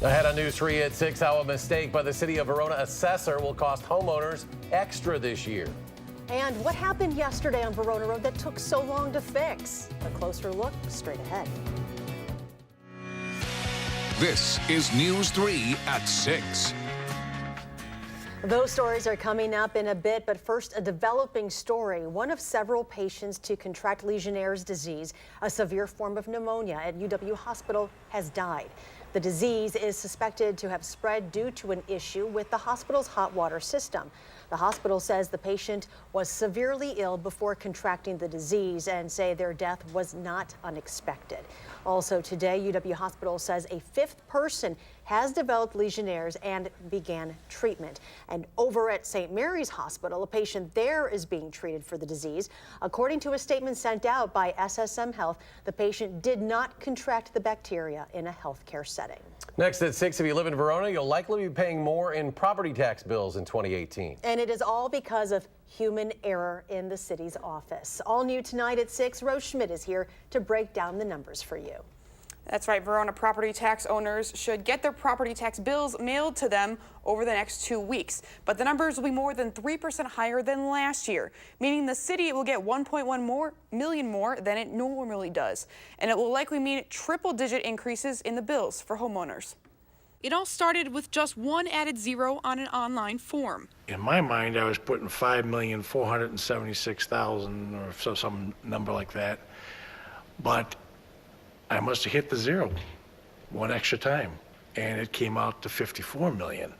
Ahead on News 3 at 6, how a mistake by the city of Verona assessor will cost homeowners extra this year. And what happened yesterday on Verona Road that took so long to fix? A closer look straight ahead. This is News 3 at 6. Those stories are coming up in a bit, but first, a developing story. One of several patients to contract Legionnaire's disease, a severe form of pneumonia at UW Hospital, has died. The disease is suspected to have spread due to an issue with the hospital's hot water system. The hospital says the patient was severely ill before contracting the disease and say their death was not unexpected. Also today, UW Hospital says a fifth person has developed Legionnaire's and began treatment. And over at St. Mary's Hospital, a patient there is being treated for the disease. According to a statement sent out by SSM Health, the patient did not contract the bacteria in a healthcare setting. Next at 6, if you live in Verona, you'll likely be paying more in property tax bills in 2018. And it is all because of human error in the city's office. All new tonight at 6, Rose Schmidt is here to break down the numbers for you. That's right, Verona property tax owners should get their property tax bills mailed to them over the next 2 weeks. But the numbers will be more than 3% higher than last year, meaning the city will get 1.1 million more than it normally does. And it will likely mean triple-digit increases in the bills for homeowners. It all started with just one added zero on an online form. In my mind, I was putting 5,476,000 or some number like that. But I must have hit the zero one extra time, and it came out to 54 million.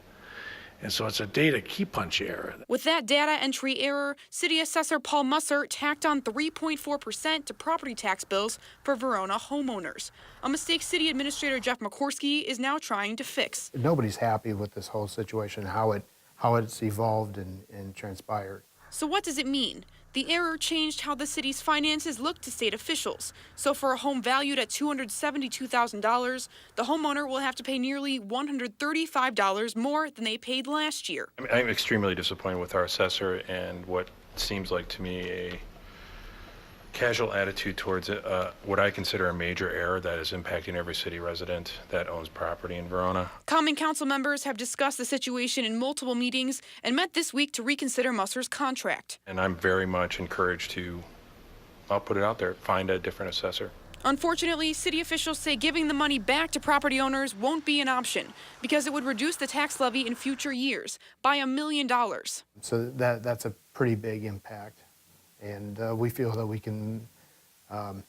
And so it's a data key punch error. With that data entry error, City Assessor Paul Musser tacked on 3.4% to property tax bills for Verona homeowners, a mistake City Administrator Jeff McCorsky is now trying to fix. Nobody's happy with this whole situation, how it's evolved and transpired. So what does it mean? The error changed how the city's finances look to state officials. So for a home valued at $272,000, the homeowner will have to pay nearly $135 more than they paid last year. I'm extremely disappointed with our assessor and what seems like to me a casual attitude towards what I consider a major error that is impacting every city resident that owns property in Verona. Common Council members have discussed the situation in multiple meetings and met this week to reconsider Musser's contract. And I'm very much encouraged to, I'll put it out there, find a different assessor. Unfortunately, city officials say giving the money back to property owners won't be an option because it would reduce the tax levy in future years by $1 million. So that's a pretty big impact. And we feel that we can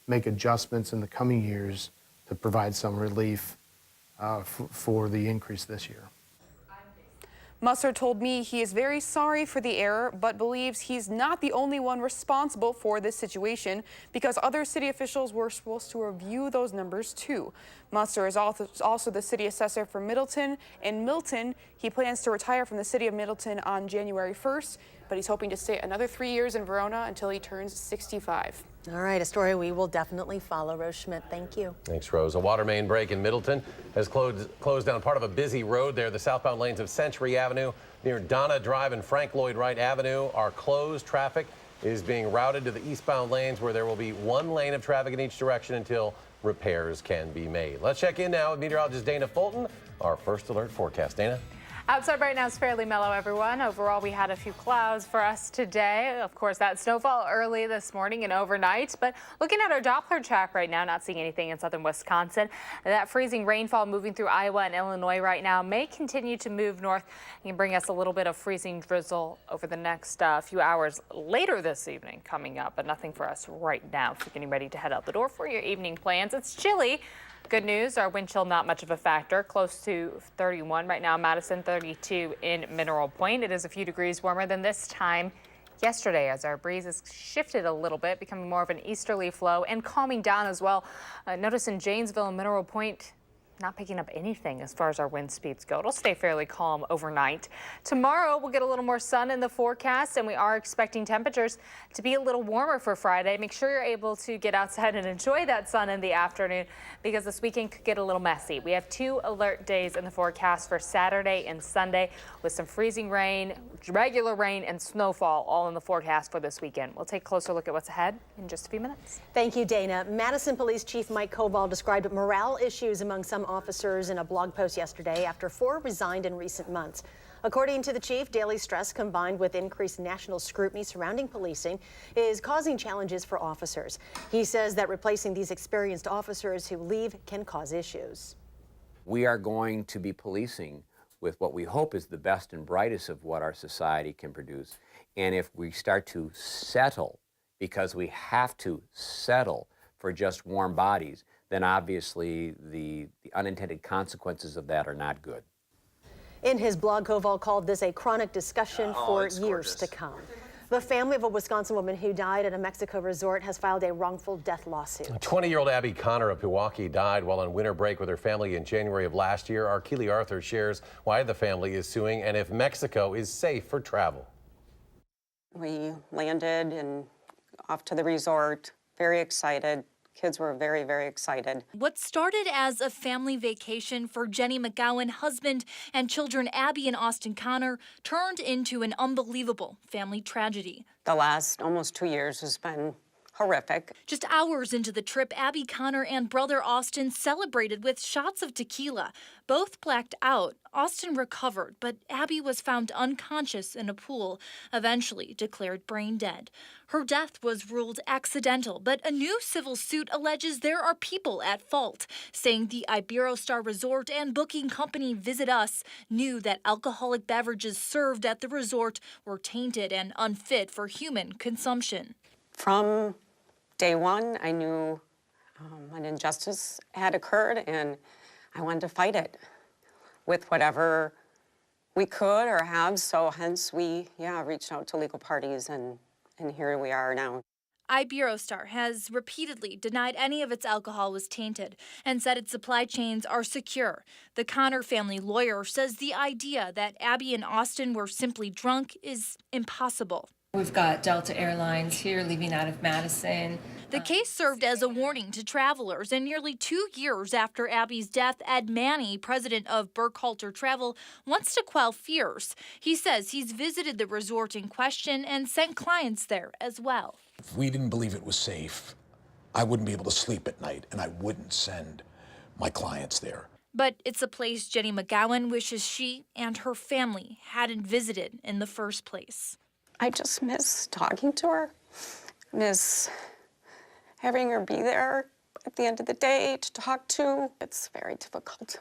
make adjustments in the coming years to provide some relief for the increase this year. Musser told me he is very sorry for the error, but believes he's not the only one responsible for this situation because other city officials were supposed to review those numbers too. Musser is also the city assessor for Middleton and Milton. He plans to retire from the city of Middleton on January 1st, but he's hoping to stay another 3 years in Verona until he turns 65. All right, a story we will definitely follow. Rose Schmidt, thank you. Thanks, Rose. A water main break in Middleton has closed down part of a busy road there. The southbound lanes of Century Avenue near Donna Drive and Frank Lloyd Wright Avenue are closed. Traffic is being routed to the eastbound lanes where there will be one lane of traffic in each direction until repairs can be made. Let's check in now with meteorologist Dana Fulton, our first alert forecast. Dana? Outside right now is fairly mellow, everyone. Overall, we had a few clouds for us today. Of course, that snowfall early this morning and overnight. But looking at our Doppler track right now, not seeing anything in southern Wisconsin. That freezing rainfall moving through Iowa and Illinois right now may continue to move north and bring us a little bit of freezing drizzle over the next few hours later this evening coming up. But nothing for us right now. So getting ready to head out the door for your evening plans. It's chilly. Good news, our wind chill not much of a factor, close to 31 right now, Madison 32 in Mineral Point. It is a few degrees warmer than this time yesterday as our breeze has shifted a little bit, becoming more of an easterly flow and calming down as well. Notice in Janesville and Mineral Point, not picking up anything as far as our wind speeds go. It'll stay fairly calm overnight. Tomorrow we'll get a little more sun in the forecast, and we are expecting temperatures to be a little warmer for Friday. Make sure you're able to get outside and enjoy that sun in the afternoon because this weekend could get a little messy. We have 2 alert days in the forecast for Saturday and Sunday with some freezing rain, regular rain, and snowfall all in the forecast for this weekend. We'll take a closer look at what's ahead in just a few minutes. Thank you, Dana. Madison Police Chief Mike Koval described morale issues among some officers in a blog post yesterday after 4 resigned in recent months. According to the chief, daily stress combined with increased national scrutiny surrounding policing is causing challenges for officers. He says that replacing these experienced officers who leave can cause issues. We are going to be policing with what we hope is the best and brightest of what our society can produce. And if we start to settle, because we have to settle for just warm bodies, then obviously the unintended consequences of that are not good. In his blog, Koval called this a chronic discussion for years to come. The family of a Wisconsin woman who died at a Mexico resort has filed a wrongful death lawsuit. 20-year-old Abby Connor of Pewaukee died while on winter break with her family in January of last year. Our Keely Arthur shares why the family is suing and if Mexico is safe for travel. We landed and off to the resort, very excited. Kids were very, very excited. What started as a family vacation for Jenny McGowan, husband, and children Abby and Austin Connor turned into an unbelievable family tragedy. The last almost 2 years has been horrific. Just hours into the trip, Abby Connor and brother Austin celebrated with shots of tequila. Both blacked out. Austin recovered, but Abby was found unconscious in a pool, eventually declared brain dead. Her death was ruled accidental, but a new civil suit alleges there are people at fault, saying the Iberostar Resort and booking company Visit Us knew that alcoholic beverages served at the resort were tainted and unfit for human consumption. From day one, I knew an injustice had occurred, and I wanted to fight it with whatever we could or have. So hence we, reached out to legal parties, and here we are now. Iberostar has repeatedly denied any of its alcohol was tainted and said its supply chains are secure. The Connor family lawyer says the idea that Abby and Austin were simply drunk is impossible. We've got Delta Airlines here leaving out of Madison. The case served as a warning to travelers, and nearly 2 years after Abby's death, Ed Manny, president of Burkhalter Travel, wants to quell fears. He says he's visited the resort in question and sent clients there as well. If we didn't believe it was safe, I wouldn't be able to sleep at night, and I wouldn't send my clients there. But it's a place Jenny McGowan wishes she and her family hadn't visited in the first place. I just miss talking to her, miss having her be there at the end of the day to talk to. It's very difficult.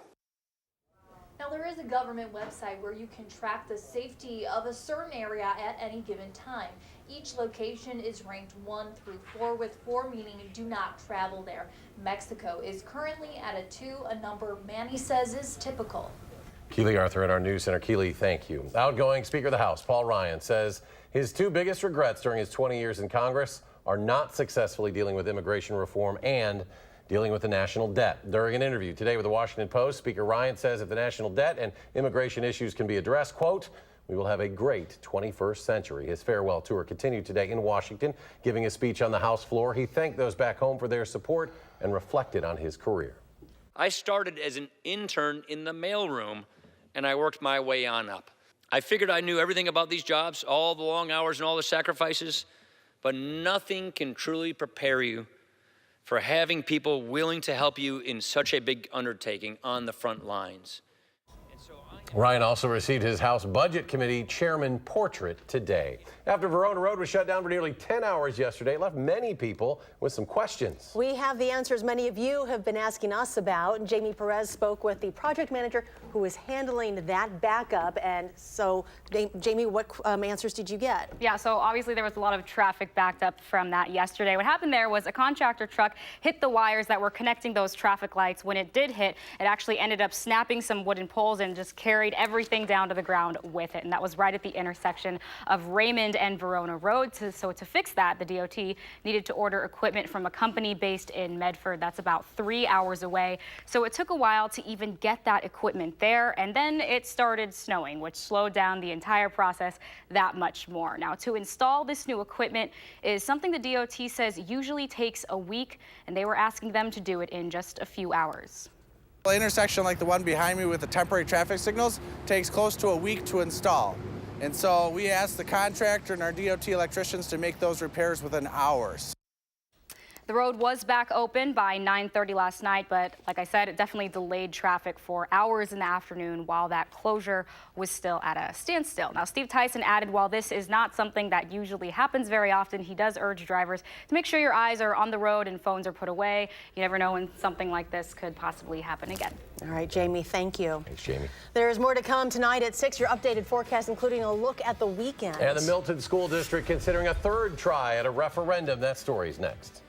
Now, there is a government website where you can track the safety of a certain area at any given time. Each location is ranked 1 through 4, with 4 meaning do not travel there. Mexico is currently at a 2, a number Manny says is typical. Keely Arthur at our news center. Keely, thank you. Outgoing Speaker of the House, Paul Ryan, says his 2 biggest regrets during his 20 years in Congress are not successfully dealing with immigration reform and dealing with the national debt. During an interview today with the Washington Post, Speaker Ryan says if the national debt and immigration issues can be addressed, quote, we will have a great 21st century. His farewell tour continued today in Washington. Giving a speech on the House floor, he thanked those back home for their support and reflected on his career. I started as an intern in the mailroom, and I worked my way on up. I figured I knew everything about these jobs, all the long hours and all the sacrifices, but nothing can truly prepare you for having people willing to help you in such a big undertaking on the front lines. Ryan also received his House Budget Committee Chairman portrait today. After Verona Road was shut down for nearly 10 hours yesterday, it left many people with some questions. We have the answers many of you have been asking us about. Jamie Perez spoke with the project manager who is handling that backup. And so, Jamie, what answers did you get? Yeah, so obviously there was a lot of traffic backed up from that yesterday. What happened there was a contractor truck hit the wires that were connecting those traffic lights. When it did hit, it actually ended up snapping some wooden poles and just carried everything down to the ground with it. And that was right at the intersection of Raymond and Verona Road. So to fix that, the DOT needed to order equipment from a company based in Medford. That's about 3 hours away. So it took a while to even get that equipment there. And then it started snowing, which slowed down the entire process that much more. Now, to install this new equipment is something the DOT says usually takes a week, and they were asking them to do it in just a few hours. An intersection like the one behind me with the temporary traffic signals takes close to a week to install. And so we asked the contractor and our DOT electricians to make those repairs within hours. The road was back open by 9:30 last night, but like I said, it definitely delayed traffic for hours in the afternoon while that closure was still at a standstill. Now, Steve Tyson added, while this is not something that usually happens very often, he does urge drivers to make sure your eyes are on the road and phones are put away. You never know when something like this could possibly happen again. All right, Jamie, thank you. Thanks, Jamie. There's more to come tonight at 6. Your updated forecast, including a look at the weekend. And the Milton School District considering a third try at a referendum. That story's next.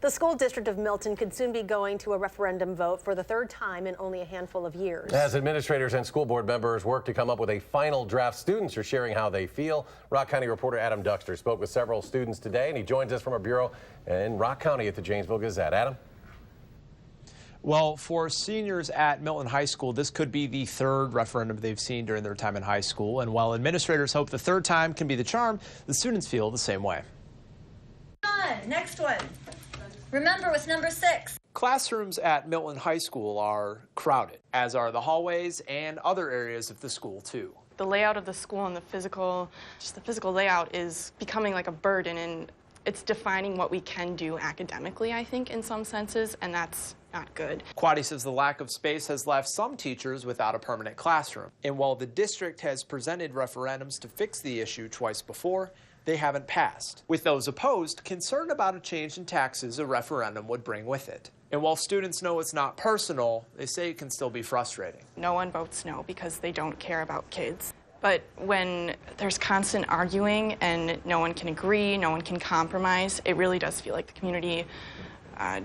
The school district of Milton could soon be going to a referendum vote for the third time in only a handful of years. As administrators and school board members work to come up with a final draft, students are sharing how they feel. Rock County reporter Adam Duxter spoke with several students today, and he joins us from our bureau in Rock County at the Janesville Gazette. Adam? Well, for seniors at Milton High School, this could be the third referendum they've seen during their time in high school. And while administrators hope the third time can be the charm, the students feel the same way. Next one. Remember with number 6. Classrooms at Milton High School are crowded, as are the hallways and other areas of the school, too. The layout of the school and the physical layout is becoming like a burden, and it's defining what we can do academically, I think, in some senses, and that's not good. Quaddy says the lack of space has left some teachers without a permanent classroom. And while the district has presented referendums to fix the issue twice before, they haven't passed. With those opposed, concerned about a change in taxes a referendum would bring with it. And while students know it's not personal, they say it can still be frustrating. No one votes no because they don't care about kids. But when there's constant arguing and no one can agree, no one can compromise, it really does feel like the community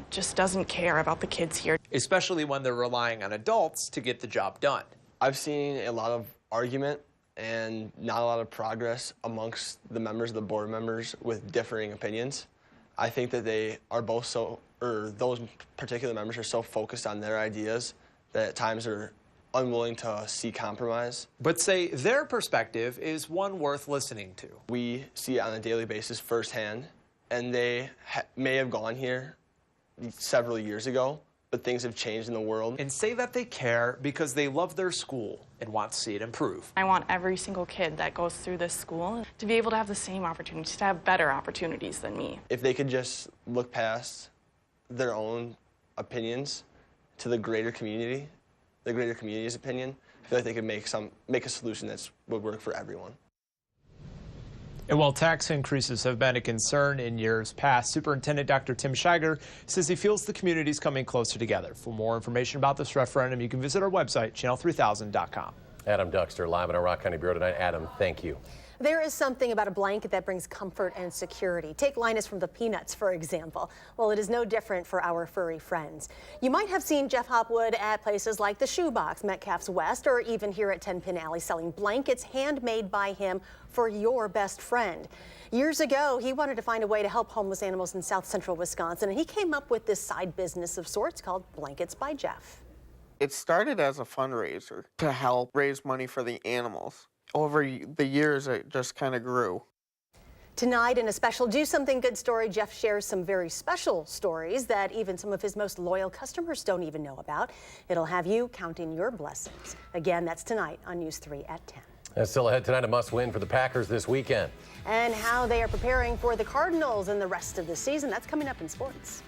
just doesn't care about the kids here. Especially when they're relying on adults to get the job done. I've seen a lot of argument and not a lot of progress amongst the members of the board members with differing opinions. I think that they are both those particular members are so focused on their ideas that at times are unwilling to see compromise. But say their perspective is one worth listening to. We see it on a daily basis firsthand, and they may have gone here several years ago, but things have changed in the world. And say that they care because they love their school and want to see it improve. I want every single kid that goes through this school to be able to have the same opportunities, to have better opportunities than me. If they could just look past their own opinions to the greater community, the greater community's opinion, I feel like they could make a solution that would work for everyone. And while tax increases have been a concern in years past, Superintendent Dr. Tim Shiger says he feels the community is coming closer together. For more information about this referendum, you can visit our website, channel3000.com. Adam Duxter, live in our Rock County Bureau tonight. Adam, thank you. There is something about a blanket that brings comfort and security. Take Linus from the Peanuts, for example. Well, it is no different for our furry friends. You might have seen Jeff Hopwood at places like the Shoebox, Metcalf's West, or even here at 10 Pin Alley selling blankets handmade by him for your best friend. Years ago, he wanted to find a way to help homeless animals in south central Wisconsin, and he came up with this side business of sorts called Blankets by Jeff. It started as a fundraiser to help raise money for the animals. Over the years, it just kind of grew. Tonight, in a special Do Something Good story, Jeff shares some very special stories that even some of his most loyal customers don't even know about. It'll have you counting your blessings. Again, that's tonight on News 3 at 10. And still ahead tonight, a must-win for the Packers this weekend. And how they are preparing for the Cardinals in the rest of the season. That's coming up in sports.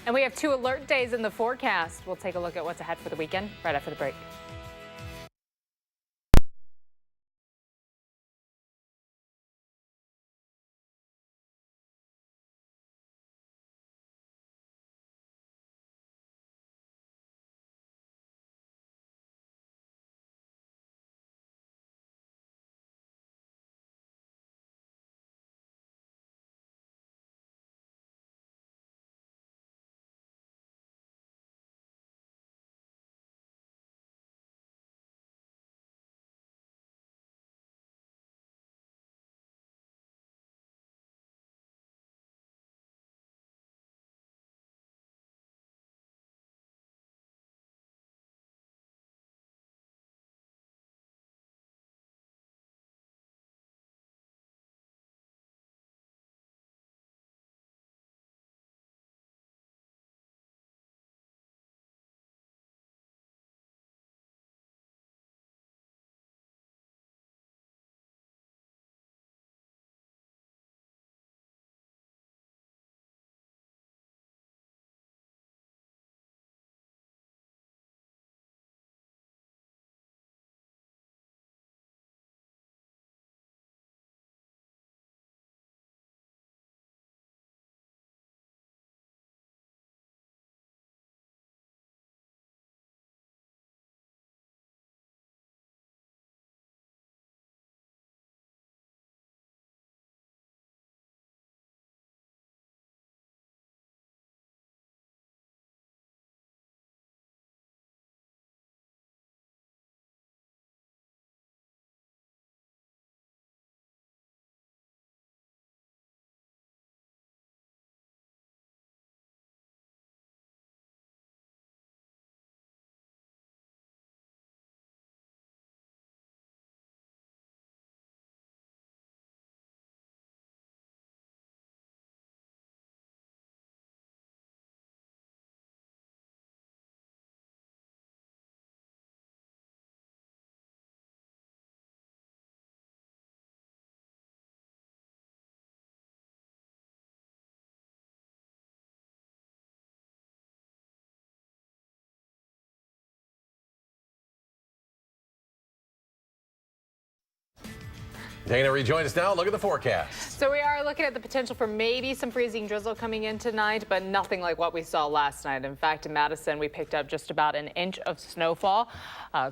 And we have 2 alert days in the forecast. We'll take a look at what's ahead for the weekend right after the break. Dana rejoins us now. Look at the forecast. So we are looking at the potential for maybe some freezing drizzle coming in tonight, but nothing like what we saw last night. In fact, in Madison, we picked up just about an inch of snowfall.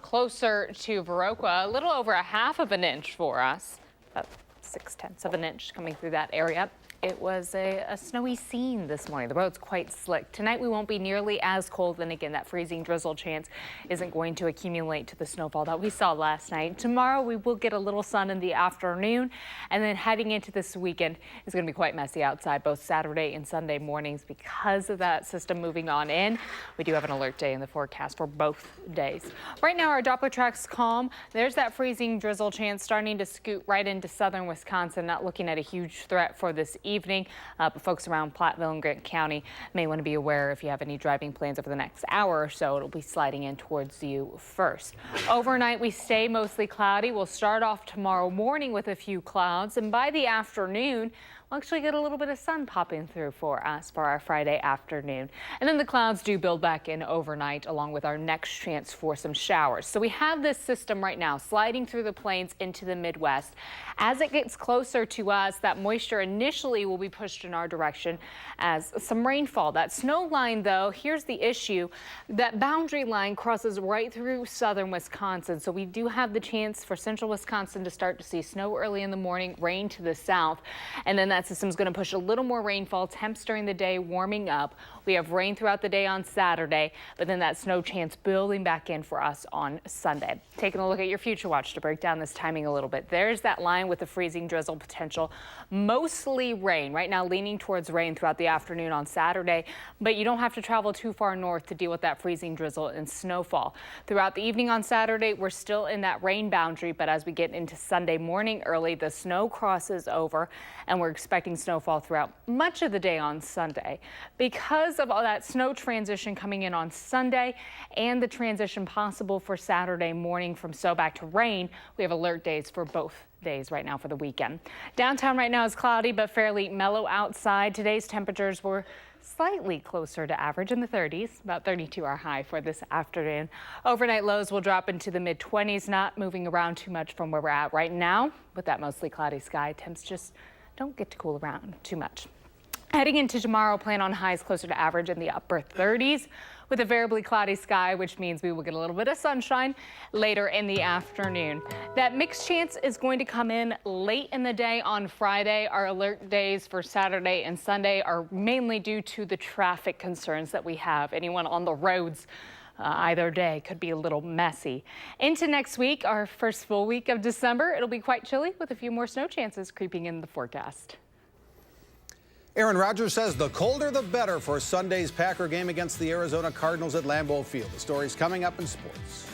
Closer to Viroqua, a little over a half of an inch for us. About 6/10 of an inch coming through that area. It was a snowy scene this morning. The road's quite slick. Tonight we won't be nearly as cold, and again, that freezing drizzle chance isn't going to accumulate to the snowfall that we saw last night. Tomorrow we will get a little sun in the afternoon, and then heading into this weekend is going to be quite messy outside both Saturday and Sunday mornings because of that system moving on in. We do have an alert day in the forecast for both days. Right now our Doppler track's calm. There's that freezing drizzle chance starting to scoot right into southern Wisconsin. Not looking at a huge threat for this evening, but folks around Platteville and Grant County may want to be aware if you have any driving plans over the next hour or so. It'll be sliding in towards you first. Overnight, we stay mostly cloudy. We'll start off tomorrow morning with a few clouds, and by the afternoon, we'll actually get a little bit of sun popping through for us for our Friday afternoon. And then the clouds do build back in overnight, along with our next chance for some showers. So we have this system right now sliding through the plains into the Midwest. As it gets closer to us, that moisture initially will be pushed in our direction as some rainfall. That snow line, though, here's the issue. That boundary line crosses right through southern Wisconsin. So we do have the chance for central Wisconsin to start to see snow early in the morning, rain to the south. And then that system is going to push a little more rainfall, temps during the day warming up. We have rain throughout the day on Saturday, but then that snow chance building back in for us on Sunday. Taking a look at your future watch to break down this timing a little bit. There's that line with the freezing drizzle potential. Mostly rain right now, leaning towards rain throughout the afternoon on Saturday, but you don't have to travel too far north to deal with that freezing drizzle and snowfall. Throughout the evening on Saturday, we're still in that rain boundary, but as we get into Sunday morning early, the snow crosses over and we're expecting snowfall throughout much of the day on Sunday. Because of all that snow transition coming in on Sunday and the transition possible for Saturday morning from snow back to rain, we have alert days for both days right now for the weekend. Downtown right now is cloudy but fairly mellow outside. Today's temperatures were slightly closer to average in the 30s, about 32 our high for this afternoon. Overnight lows will drop into the mid-20s, not moving around too much from where we're at right now. With that mostly cloudy sky, temps just don't get to cool around too much. Heading into tomorrow, plan on highs closer to average in the upper 30s with a variably cloudy sky, which means we will get a little bit of sunshine later in the afternoon. That mixed chance is going to come in late in the day on Friday. Our alert days for Saturday and Sunday are mainly due to the traffic concerns that we have. Anyone on the roads either day could be a little messy. Into next week, our first full week of December, it'll be quite chilly with a few more snow chances creeping in the forecast. Aaron Rodgers says the colder the better for Sunday's Packer game against the Arizona Cardinals at Lambeau Field. The story's coming up in sports.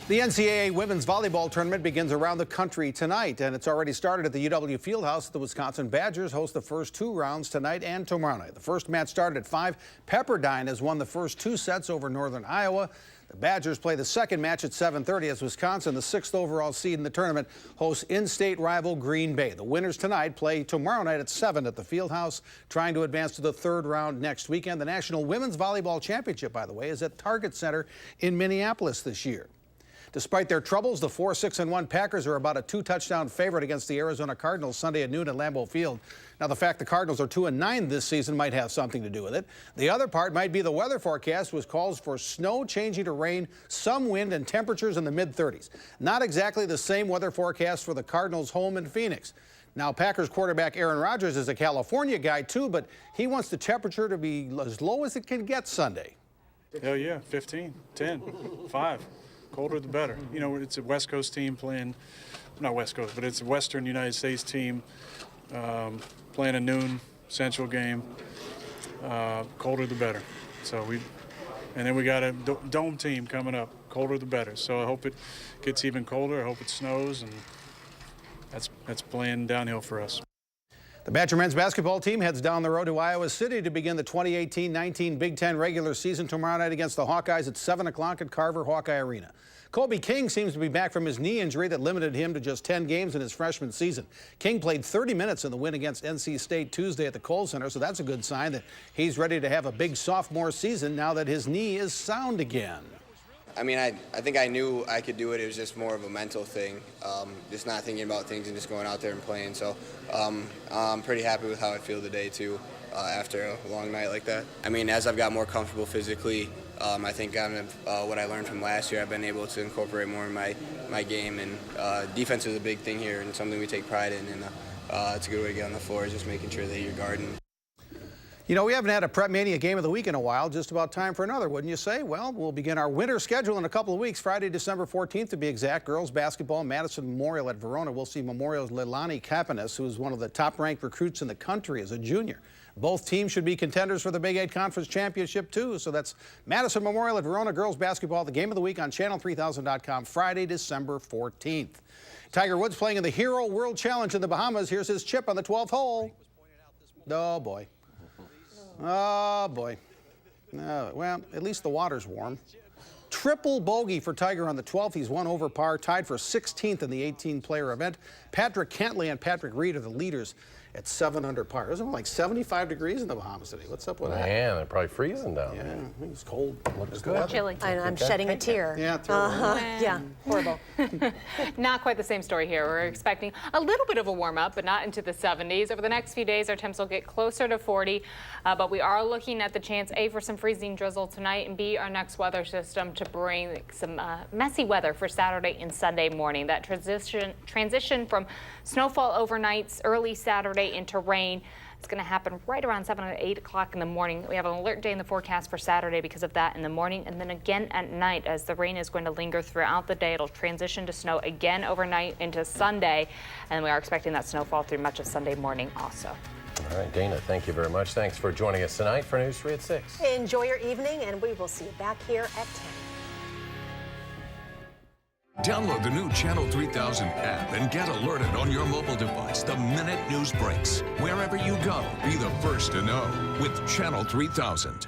The NCAA women's volleyball tournament begins around the country tonight, and it's already started at the UW Fieldhouse. The Wisconsin Badgers host the first 2 rounds tonight and tomorrow night. The first match started at 5. Pepperdine has won the first 2 sets over Northern Iowa. The Badgers play the second match at 7:30 as Wisconsin, the 6th overall seed in the tournament, hosts in-state rival Green Bay. The winners tonight play tomorrow night at 7 at the Fieldhouse, trying to advance to the 3rd round next weekend. The National Women's Volleyball Championship, by the way, is at Target Center in Minneapolis this year. Despite their troubles, the 4-6-1 Packers are about a 2-touchdown favorite against the Arizona Cardinals Sunday at noon at Lambeau Field. Now, the fact the Cardinals are 2-9 this season might have something to do with it. The other part might be the weather forecast, which calls for snow changing to rain, some wind, and temperatures in the mid-30s. Not exactly the same weather forecast for the Cardinals' home in Phoenix. Now, Packers quarterback Aaron Rodgers is a California guy, too, but he wants the temperature to be as low as it can get Sunday. Hell yeah, 15, 10, 5. Colder the better. You know, it's a West Coast team playing, not West Coast, but it's a Western United States team playing a noon Central game. Colder the better. And then we got a dome team coming up. Colder the better. So I hope it gets even colder. I hope it snows, and that's playing downhill for us. The Badger men's basketball team heads down the road to Iowa City to begin the 2018-19 Big Ten regular season tomorrow night against the Hawkeyes at 7 o'clock at Carver Hawkeye Arena. Kobe King seems to be back from his knee injury that limited him to just 10 games in his freshman season. King played 30 minutes in the win against NC State Tuesday at the Kohl Center, so that's a good sign that he's ready to have a big sophomore season now that his knee is sound again. I mean, I think I knew I could do it. It was just more of a mental thing, just not thinking about things and just going out there and playing. So I'm pretty happy with how I feel today, too, after a long night like that. I mean, as I've got more comfortable physically, I think what I learned from last year, I've been able to incorporate more in my game. And defense is a big thing here and something we take pride in. And it's a good way to get on the floor, is just making sure that you're guarding. You know, we haven't had a Prep Mania Game of the Week in a while. Just about time for another, wouldn't you say? Well, we'll begin our winter schedule in a couple of weeks. Friday, December 14th, to be exact. Girls basketball, Madison Memorial at Verona. We'll see Memorial's Leilani Kapanis, who's one of the top-ranked recruits in the country as a junior. Both teams should be contenders for the Big 8 Conference Championship, too. So that's Madison Memorial at Verona girls basketball, the Game of the Week on channel3000.com, Friday, December 14th. Tiger Woods playing in the Hero World Challenge in the Bahamas. Here's his chip on the 12th hole. Oh, boy. Oh, boy. Well, at least the water's warm. Triple bogey for Tiger on the 12th. He's 1 over par, tied for 16th in the 18-player event. Patrick Cantlay and Patrick Reed are the leaders at 7 under par. Isn't it like 75 degrees in the Bahamas today? What's up with that? Man, they're probably freezing down there. Yeah, I think it's cold. Looks good. Chilly. I'm shedding a tear. Yeah, yeah, horrible. Not quite the same story here. We're expecting a little bit of a warm up, but not into the 70s. Over the next few days, our temps will get closer to 40, but we are looking at the chance, A, for some freezing drizzle tonight, and B, our next weather system to bring some messy weather for Saturday and Sunday morning. That transition from snowfall overnights early Saturday into rain. It's going to happen right around 7 or 8 o'clock in the morning. We have an alert day in the forecast for Saturday because of that in the morning, and then again at night as the rain is going to linger throughout the day. It'll transition to snow again overnight into Sunday, and we are expecting that snowfall through much of Sunday morning also. All right, Dana, thank you very much. Thanks for joining us tonight for News 3 at 6. Enjoy your evening, and we will see you back here at 10. Download the new Channel 3000 app and get alerted on your mobile device the minute news breaks. Wherever you go, be the first to know with Channel 3000.